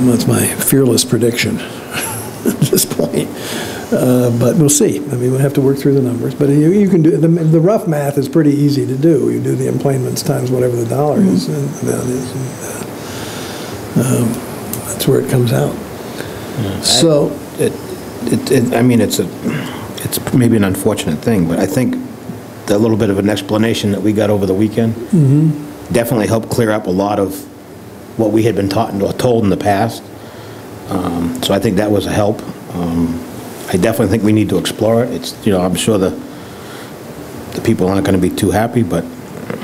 That's my fearless prediction at this point. But we'll see. I mean, we'll have to work through the numbers. But you can do, the rough math is pretty easy to do. You do the emplanements times whatever the dollar is, and amount is, and that's where it comes out. So, I mean, it's maybe an unfortunate thing, but I think the little bit of an explanation that we got over the weekend definitely helped clear up a lot of what we had been taught or told in the past. So I think that was a help. I definitely think we need to explore it. It's, I'm sure the people aren't going to be too happy, but.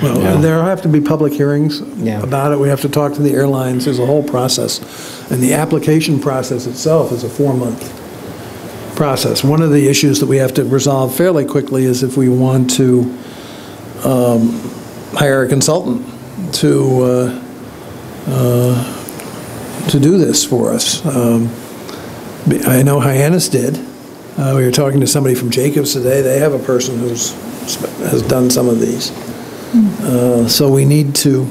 Well, there'll have to be public hearings Yeah. about it. We have to talk to the airlines. There's a whole process. And the application process itself is a 4-month process. One of the issues that we have to resolve fairly quickly is if we want to hire a consultant to do this for us. I know Hyannis did. We were talking to somebody from Jacobs today. They have a person has done some of these. So we need to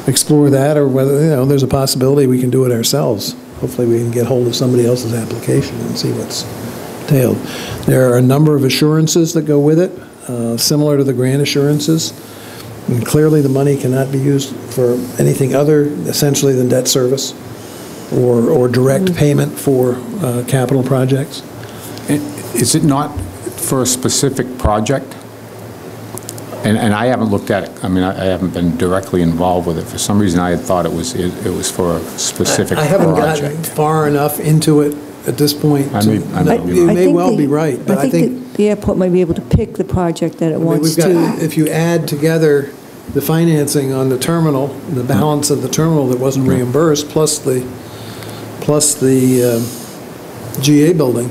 explore that, or whether, there's a possibility we can do it ourselves. Hopefully we can get hold of somebody else's application and see what's entailed. There are a number of assurances that go with it, similar to the grant assurances. And clearly the money cannot be used for anything other, essentially, than debt service or direct payment for capital projects. Is it not for a specific project? And I haven't looked at it. I mean, I haven't been directly involved with it. For some reason, I had thought it was for a specific project. I haven't gotten far enough into it at this point. You may well be right, but I think the airport might be able to pick the project that it wants we've to. got, if you add together the financing on the terminal, the balance of the terminal that wasn't reimbursed, plus the GA building,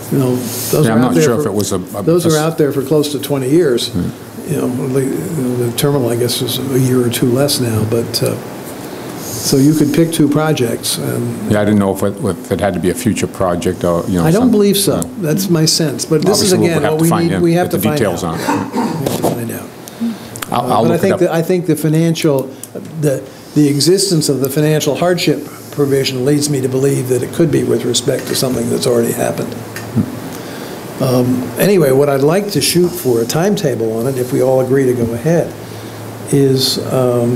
those are I'm out not there sure for, if it was those are out there for close to 20 years. The terminal, I guess, is a year or two less now, but so you could pick 2 projects. Yeah, I didn't know if it had to be a future project or, I don't believe so. That's my sense. But this is, again, what we have to find out. On it. We have to find out. I'll but look it up. I think the financial, the existence of the financial hardship provision leads me to believe that it could be with respect to something that's already happened. Anyway, what I'd like to shoot for a timetable on it, if we all agree to go ahead, is I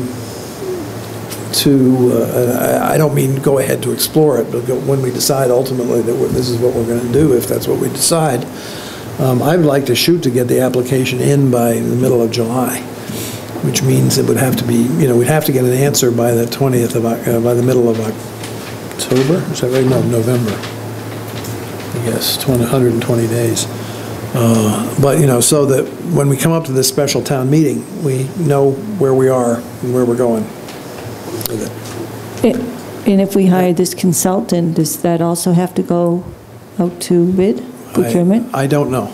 don't mean go ahead to explore it, but when we decide ultimately that this is what we're going to do, if that's what we decide, I'd like to shoot to get the application in by the middle of July, which means it would have to be, we'd have to get an answer by the 20th of, by the middle of October, is that right? No, November. I guess, 120 days. But, so that when we come up to this special town meeting, we know where we are and where we're going with it. And if we hire this consultant, does that also have to go out to bid, procurement? I don't know.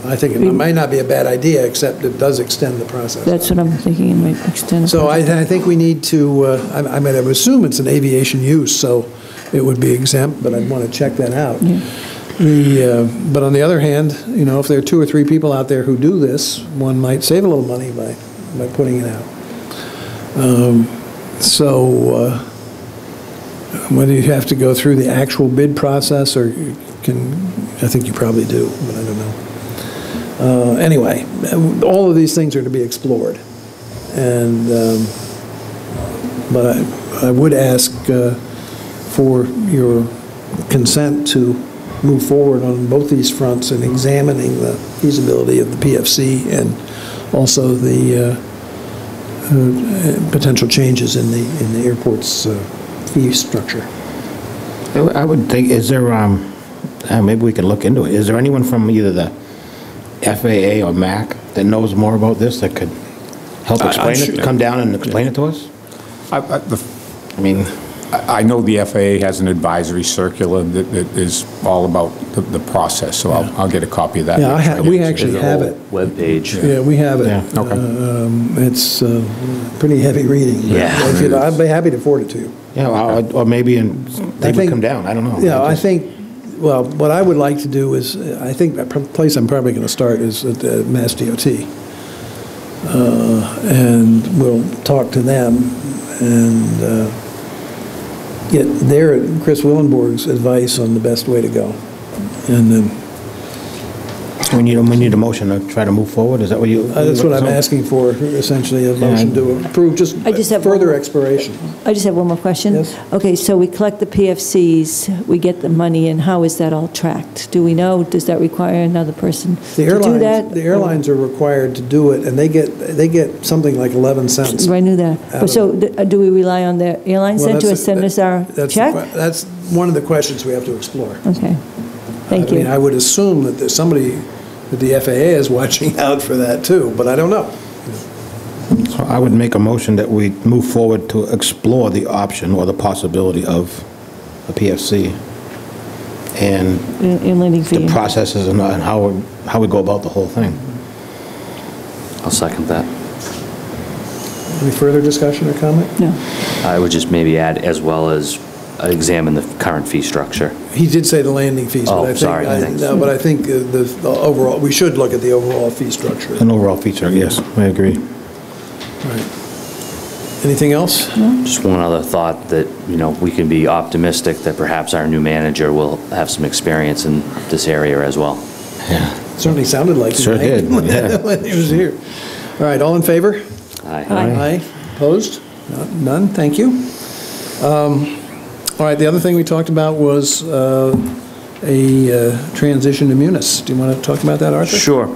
I think it might not be a bad idea, except it does extend the process. That's what I'm thinking, it might extend the So process. I think we need to, I would assume it's an aviation use, so it would be exempt, but I'd want to check that out. Yeah. But on the other hand, if there are 2 or 3 people out there who do this, one might save a little money by putting it out. Whether you have to go through the actual bid process or I think you probably do, but I don't know. Anyway, all of these things are to be explored. But I would ask for your consent to move forward on both these fronts in examining the feasibility of the PFC and also the potential changes in the airport's fee structure. I would think, is there, maybe we can look into it. Is there anyone from either the FAA or MAC that knows more about this that could help explain it, come down and explain it to us? I mean, I know the FAA has an advisory circular that is all about the process, so I'll get a copy of that. Yeah, we actually have it. Webpage. Yeah, we have it. Yeah. Okay. It's pretty heavy reading. but Yeah. if you'd- I'd be happy to forward it to you. Yeah, or maybe they would think- come down, I don't know. Yeah, I think, well, what I would like to do is, I think the place I'm probably going to start is at the Mass DOT. And we'll talk to them and get their, Chris Willenborg's advice on the best way to go. And then, We need a motion to try to move forward, is that what you? that's what I'm asking for, essentially, a motion to approve, just I just have further one- exploration. I just have one more question. Yes. Okay, so we collect the PFCs, we get the money, and how is that all tracked? Do we know, does that require another person The to do that? the airlines are required to do it, and they get something like 11 cents. I knew that. Out But so, of- do we rely on the airlines Well, then to that's- send us our that's- check? That's one of the questions we have to explore. Okay, thank I mean, I you. would assume that there's somebody, that the FAA is watching out for that too, but I don't know. So I would make a motion that we move forward to explore the option or the possibility of a PFC and In landing the fee. processes and how we go about the whole thing. I'll second that. Any further discussion or comment? No. I would just maybe add, as well as examine the current fee structure. He did say the landing fees, but Oh, I think, sorry, thanks. no, but I think the overall, we should look at the overall fee structure. An overall feature, yes, I agree. Right. Anything else? Just one other thought that, we can be optimistic that perhaps our new manager will have some experience in this area as well. Yeah. Certainly sounded like it. Sure did, yeah. When he was here. All right, all in favor? Aye. Aye. Opposed? None, thank you. All right, the other thing we talked about was a transition to Munis. Do you want to talk about that, Arthur? Sure.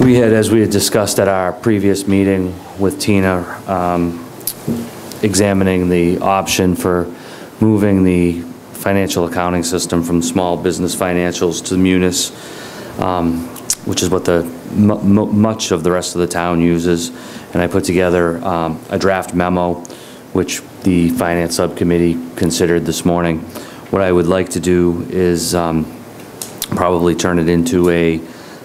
We had, as we had discussed at our previous meeting with Tina, examining the option for moving the financial accounting system from small business financials to Munis, which is what much of the rest of the town uses. And I put together a draft memo, which the Finance Subcommittee considered this morning. What I would like to do is probably turn it into a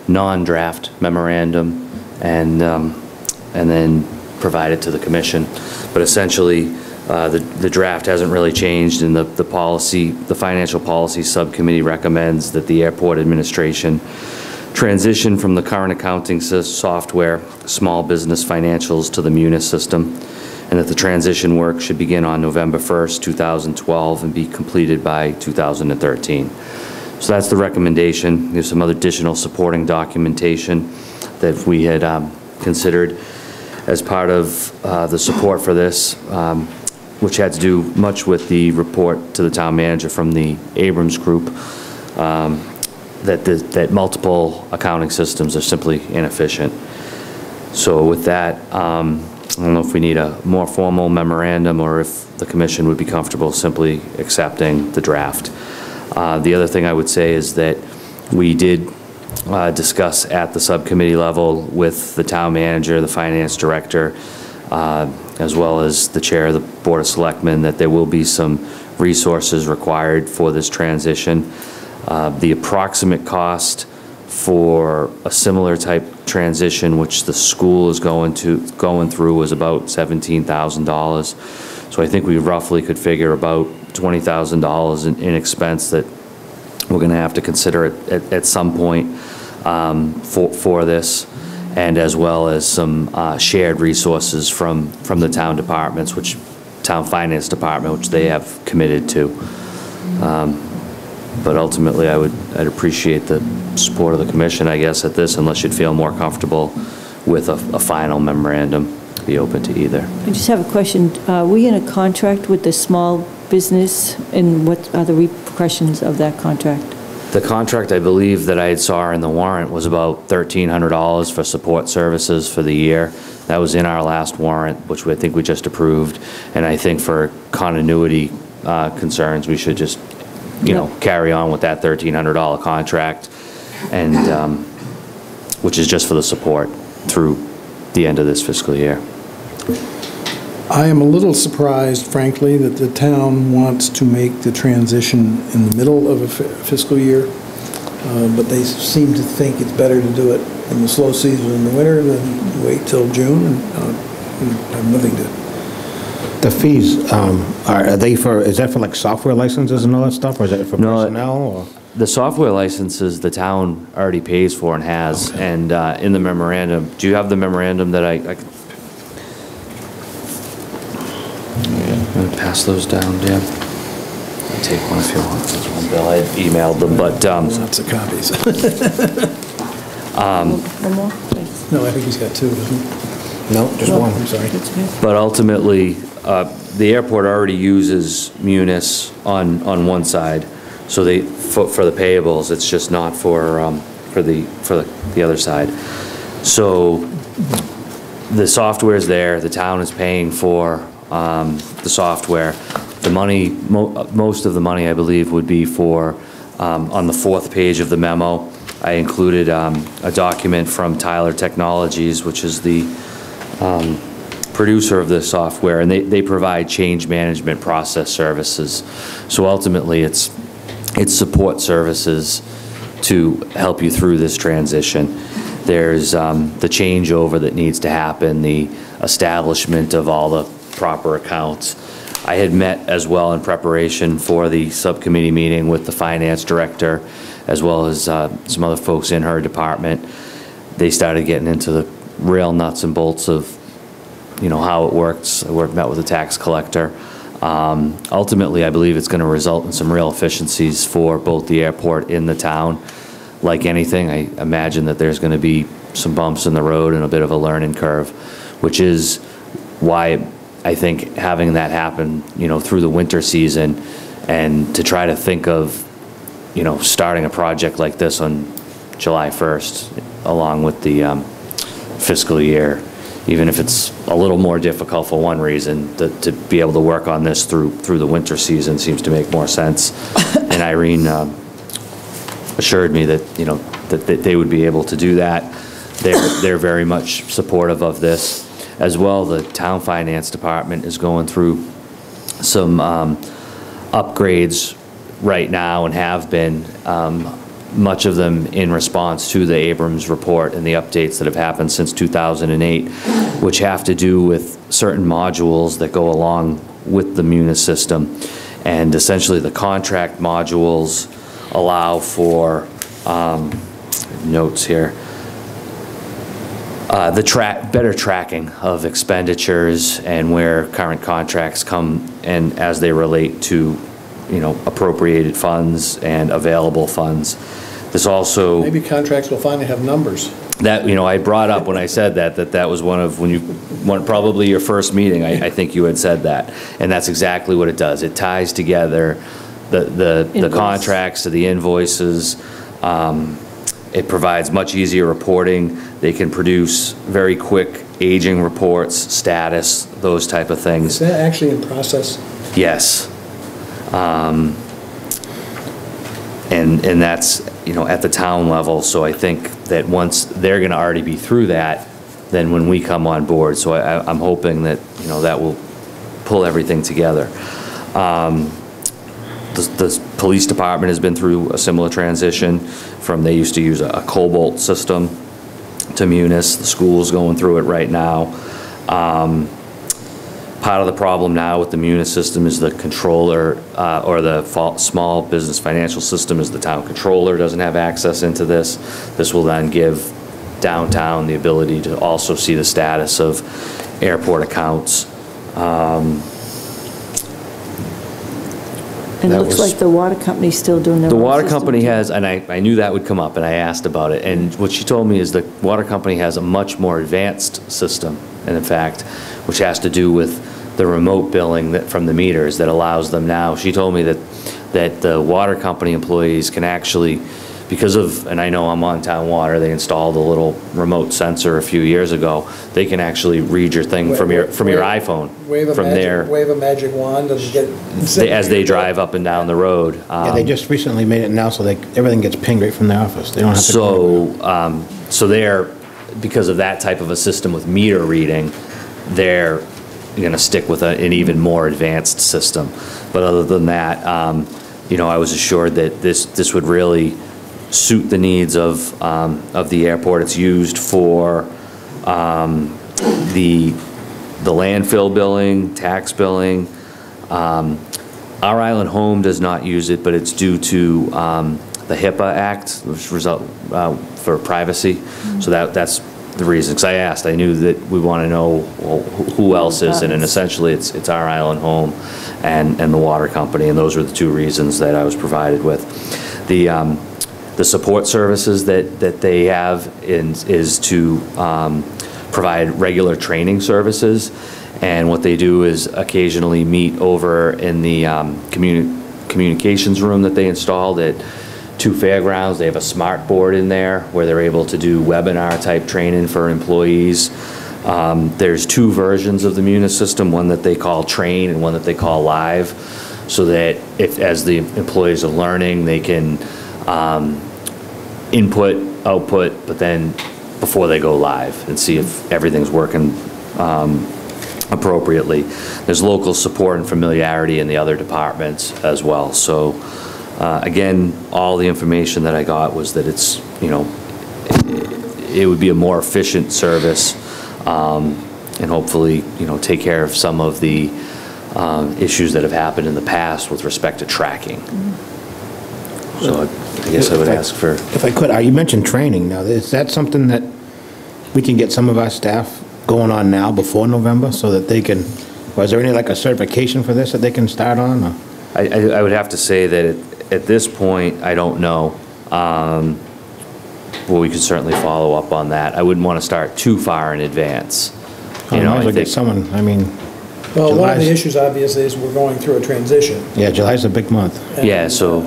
non-draft memorandum and then provide it to the commission. But essentially, the draft hasn't really changed, and the Financial Policy Subcommittee recommends that the airport administration transition from the current accounting software, small business financials, to the Munis system, and that the transition work should begin on November 1st, 2012, and be completed by 2013. So that's the recommendation. There's some other additional supporting documentation that we had considered as part of the support for this, which had to do much with the report to the town manager from the Abrams Group, that multiple accounting systems are simply inefficient. So with that, I don't know if we need a more formal memorandum or if the commission would be comfortable simply accepting the draft. The other thing I would say is that we did discuss at the subcommittee level with the town manager, the finance director, as well as the chair of the Board of Selectmen, that there will be some resources required for this transition. The approximate cost for a similar type transition, which the school is going through, was about $17,000. So I think we roughly could figure about $20,000 in expense that we're going to have to consider at some point for this, and as well as some shared resources from the town departments, which town finance department, which they have committed to. But ultimately, I'd appreciate the support of the commission, I guess, at this, unless you'd feel more comfortable with a final memorandum. Be open to either. I just have a question. Are we in a contract with the small business, and what are the repercussions of that contract? The contract, I believe, that I saw in the warrant was about $1,300 for support services for the year. That was in our last warrant, which I think we just approved. And I think for continuity concerns, we should just, carry on with that $1,300 contract. And which is just for the support through the end of this fiscal year. I am a little surprised, frankly, that the town wants to make the transition in the middle of a fiscal year, but they seem to think it's better to do it in the slow season in the winter than wait till June and have nothing to. The fees, are they for, is that for like software licenses and all that stuff, or is that for personnel, or? The software licenses the town already pays for and has, okay. And in the memorandum, do you have the memorandum that I could? I'm going to pass those down, Dan. I'll take one if you want. There's one bill. I emailed them, but... Lots of copies. One more? Thanks. No, I think he's got two, doesn't he? No, just one. I'm sorry. But ultimately, the airport already uses Munis on one side, so they, for the payables, it's just not for the other side. So the software's there, the town is paying for the software. The money, most of the money, I believe, would be for, on the 4th page of the memo, I included a document from Tyler Technologies, which is the producer of the software, and they provide change management process services. So ultimately, it's support services to help you through this transition. There's the changeover that needs to happen, the establishment of all the proper accounts. I had met as well in preparation for the subcommittee meeting with the finance director, as well as some other folks in her department. They started getting into the real nuts and bolts of, you know, how it works. I met with the tax collector. Ultimately, I believe it's going to result in some real efficiencies for both the airport and the town. Like anything, I imagine that there's going to be some bumps in the road and a bit of a learning curve, which is why I think having that happen, you know, through the winter season, and to try to think of, you know, starting a project like this on July 1st, along with the fiscal year, even if it's a little more difficult for one reason, to be able to work on this through the winter season seems to make more sense. And Irene assured me that, you know, that they would be able to do that. They're very much supportive of this. As well, the town finance department is going through some upgrades right now and have been, much of them in response to the Abrams report and the updates that have happened since 2008, which have to do with certain modules that go along with the Munis system. And essentially the contract modules allow for, notes here, the better tracking of expenditures and where current contracts come and as they relate to, you know, appropriated funds and available funds. This also... Maybe contracts will finally have numbers. That, you know, I brought up when I said that was one of, probably your first meeting, I think you had said that. And that's exactly what it does. It ties together the contracts to the invoices. It provides much easier reporting. They can produce very quick aging reports, status, those type of things. Is that actually in process? Yes. And that's, you know, at the town level. So I think that once they're going to already be through that, then when we come on board. So I'm hoping that, you know, that will pull everything together. The police department has been through a similar transition from, they used to use a Cobalt system to Munis. The school's going through it right now. Part of the problem now with the Munis system is the controller, or the small business financial system, is the town controller doesn't have access into this. This will then give downtown the ability to also see the status of airport accounts. And it looks like the water company's still doing their own The water system company too. has, and I knew that would come up, and I asked about it, and what she told me is the water company has a much more advanced system, and in fact, which has to do with the remote billing from the meters that allows them now. She told me that the water company employees can actually because of, and I know I'm on town water, they installed a little remote sensor a few years ago. They can actually read your thing from your iPhone. From there, Wave a magic wand and get. as they drive up and down the road. Yeah, they just recently made it now so everything gets pinged right from their office. They don't have to. So they're, because of that type of a system with meter reading, they're going to stick with an even more advanced system. But other than that, you know, I was assured that this would really suit the needs of the airport. It's used for the landfill billing, tax billing. Our Island Home does not use it, but it's due to the HIPAA Act, which result for privacy. So that's the reason. Because I asked, I knew that we want to know, well, who else is it, and essentially it's our Island Home and the water company, and those were the two reasons that I was provided with. The support services that they have is to provide regular training services, and what they do is occasionally meet over in the communications room that they installed at 2 fairgrounds. They have a smart board in there where they're able to do webinar type training for employees. There's 2 versions of the Munis system, one that they call Train and one that they call Live, so that as the employees are learning, they can input, output, but then before they go live and see if everything's working appropriately. There's local support and familiarity in the other departments as well. So again, all the information that I got was that it's, you know, it would be a more efficient service, and hopefully, you know, take care of some of the issues that have happened in the past with respect to tracking. So I guess I would ask for... If I could, you mentioned training now. Is that something that we can get some of our staff going on now before November so that they can, or is there any like a certification for this that they can start on? Or? I would have to say that at this point, I don't know. Well, we could certainly follow up on that. I wouldn't want to start too far in advance. You know, I think someone, I mean... Well, one of the issues obviously is we're going through a transition. Yeah, July's a big month. Yeah, so